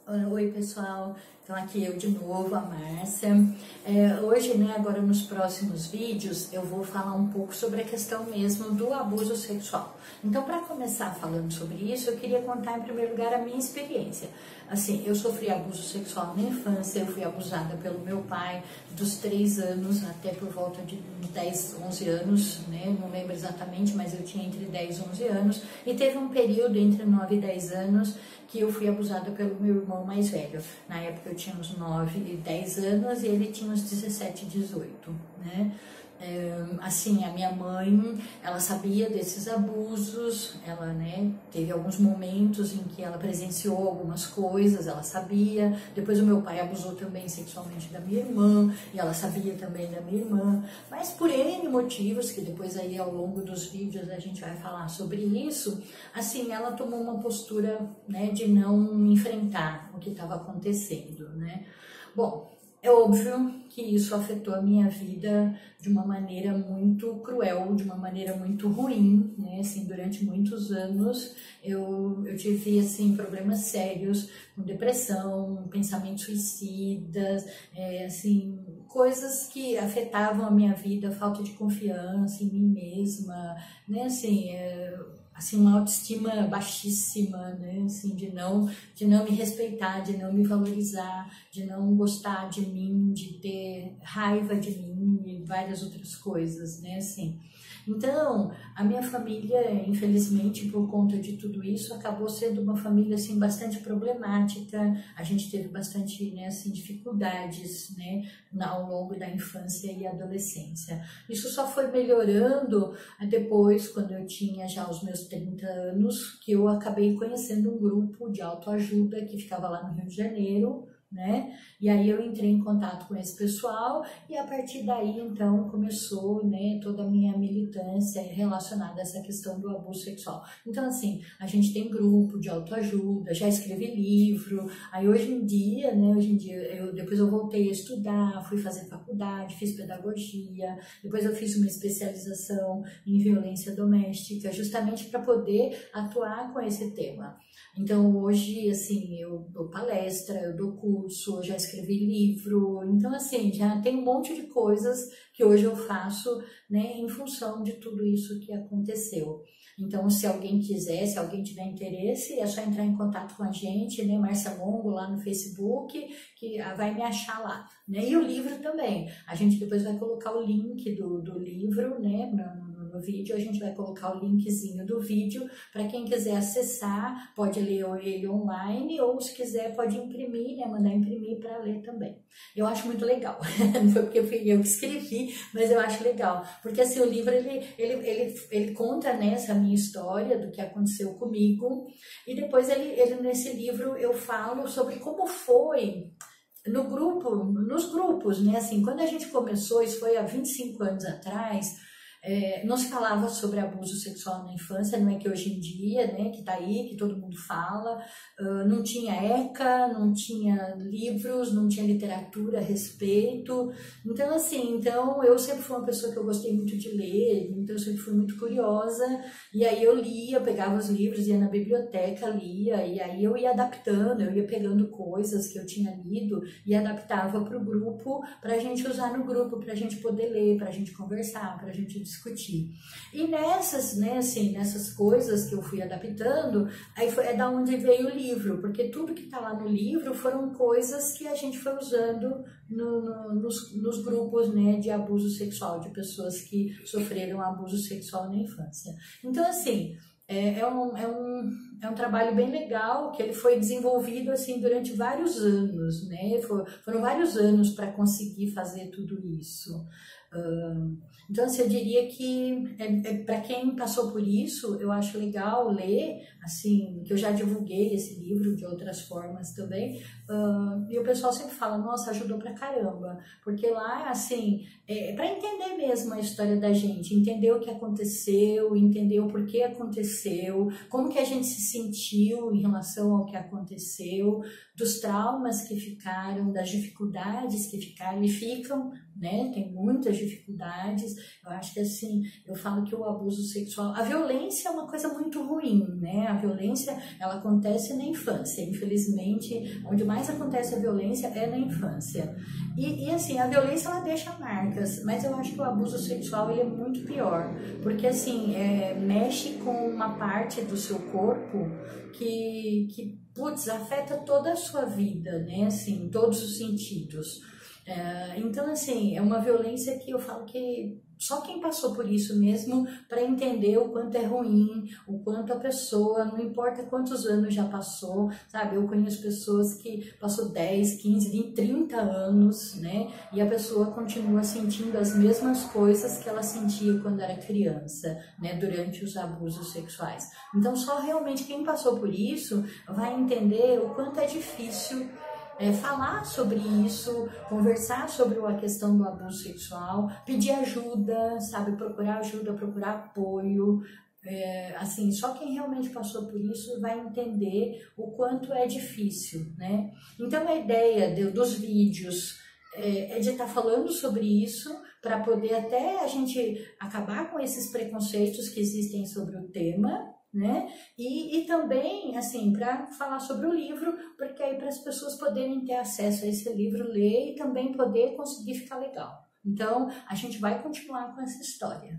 Oi pessoal, então aqui eu de novo, a Márcia. Hoje, agora nos próximos vídeos, eu vou falar um pouco sobre a questão mesmo do abuso sexual. Então, para começar falando sobre isso, eu queria contar em primeiro lugar a minha experiência. Assim, eu sofri abuso sexual na infância, eu fui abusada pelo meu pai dos 3 anos até por volta de 10, 11 anos, não lembro exatamente, mas eu tinha entre 10 e 11 anos, e teve um período entre 9 e 10 anos que eu fui abusada pelo meu irmão mais velho. Na época eu tinha uns 9 e 10 anos e ele tinha uns 17, 18, assim, a minha mãe, ela sabia desses abusos, ela, teve alguns momentos em que ela presenciou algumas coisas, ela sabia. Depois o meu pai abusou também sexualmente da minha irmã, e ela sabia também da minha irmã, mas por N motivos, que depois aí ao longo dos vídeos a gente vai falar sobre isso, assim, ela tomou uma postura, de não enfrentar o que estava acontecendo, Bom, é óbvio que isso afetou a minha vida de uma maneira muito cruel, de uma maneira muito ruim, assim, durante muitos anos eu tive, assim, problemas sérios, com depressão, pensamentos suicidas, assim, coisas que afetavam a minha vida, falta de confiança em mim mesma, assim, uma autoestima baixíssima, assim, de não me respeitar, de não me valorizar, de não gostar de mim, de ter raiva de mim e várias outras coisas, assim. Então, a minha família, infelizmente, por conta de tudo isso, acabou sendo uma família, assim, bastante problemática. A gente teve bastante, assim, dificuldades, ao longo da infância e adolescência. Isso só foi melhorando depois, quando eu tinha já os meus 30 anos, que eu acabei conhecendo um grupo de autoajuda que ficava lá no Rio de Janeiro, E aí eu entrei em contato com esse pessoal e a partir daí, então, começou, toda a minha militância relacionada a essa questão do abuso sexual. Então, assim, a gente tem grupo de autoajuda, já escrevi livro, aí hoje em dia, depois eu voltei a estudar, fui fazer faculdade, fiz pedagogia, depois eu fiz uma especialização em violência doméstica, justamente para poder atuar com esse tema. Então, hoje, assim, eu dou palestra, eu dou curso, eu já escrevi livro, então, assim, já tem um monte de coisas que hoje eu faço, em função de tudo isso que aconteceu. Então, se alguém quiser, se alguém tiver interesse, é só entrar em contato com a gente, Márcia Longo, lá no Facebook, que vai me achar lá, E o livro também, a gente depois vai colocar o link do livro, no vídeo, a gente vai colocar o linkzinho do vídeo para quem quiser acessar, pode ler ele online ou se quiser pode imprimir, mandar imprimir para ler também. Eu acho muito legal, não foi porque fui eu que escrevi, mas eu acho legal, porque assim, o livro ele conta essa minha história do que aconteceu comigo e depois nesse livro eu falo sobre como foi nos grupos, assim, quando a gente começou, isso foi há 25 anos atrás, não se falava sobre abuso sexual na infância, não é que hoje em dia, que tá aí, que todo mundo fala, não tinha ECA, não tinha livros, não tinha literatura a respeito, então assim, eu sempre fui uma pessoa que eu gostei muito de ler, então eu sempre fui muito curiosa, e aí eu lia, pegava os livros, ia na biblioteca, lia, e aí eu ia adaptando, eu ia pegando coisas que eu tinha lido e adaptava para o grupo, para a gente usar no grupo, para a gente poder ler, para a gente conversar, para a gente discutir. E nessas coisas que eu fui adaptando, aí é da onde veio o livro, porque tudo que está lá no livro foram coisas que a gente foi usando nos grupos, de abuso sexual, de pessoas que sofreram abuso sexual na infância. Então, assim, é um trabalho bem legal, que ele foi desenvolvido assim durante vários anos, Foram vários anos para conseguir fazer tudo isso. Então, assim, eu diria que para quem passou por isso, eu acho legal ler, assim, que eu já divulguei esse livro de outras formas também, e o pessoal sempre fala, nossa, ajudou pra caramba, porque lá, assim, para entender mesmo a história da gente, entender o que aconteceu, entender o porquê aconteceu, como que a gente se sentiu em relação ao que aconteceu, dos traumas que ficaram, das dificuldades que ficaram e ficam, né? Tem muitas dificuldades. Eu acho que assim, eu falo que o abuso sexual, a violência é uma coisa muito ruim, né? A violência, ela acontece na infância. Infelizmente, onde mais acontece a violência é na infância. E assim, a violência, ela deixa marcas, mas eu acho que o abuso sexual, ele é muito pior, porque assim, mexe com uma parte do seu corpo que putz, afeta toda a sua vida, né? Assim, em todos os sentidos. Então, assim, é uma violência que eu falo que só quem passou por isso mesmo para entender o quanto é ruim, o quanto a pessoa, não importa quantos anos já passou, sabe? Eu conheço pessoas que passou 10, 15, 20, 30 anos, né? E a pessoa continua sentindo as mesmas coisas que ela sentia quando era criança, né? Durante os abusos sexuais. Então, só realmente quem passou por isso vai entender o quanto é difícil falar sobre isso, conversar sobre a questão do abuso sexual, pedir ajuda, sabe, procurar ajuda, procurar apoio. Assim, só quem realmente passou por isso vai entender o quanto é difícil, né? Então a ideia dos vídeos é de estar falando sobre isso para poder até a gente acabar com esses preconceitos que existem sobre o tema, né? E também, assim, para falar sobre o livro, porque aí para as pessoas poderem ter acesso a esse livro, ler e também poder conseguir ficar legal. Então, a gente vai continuar com essa história.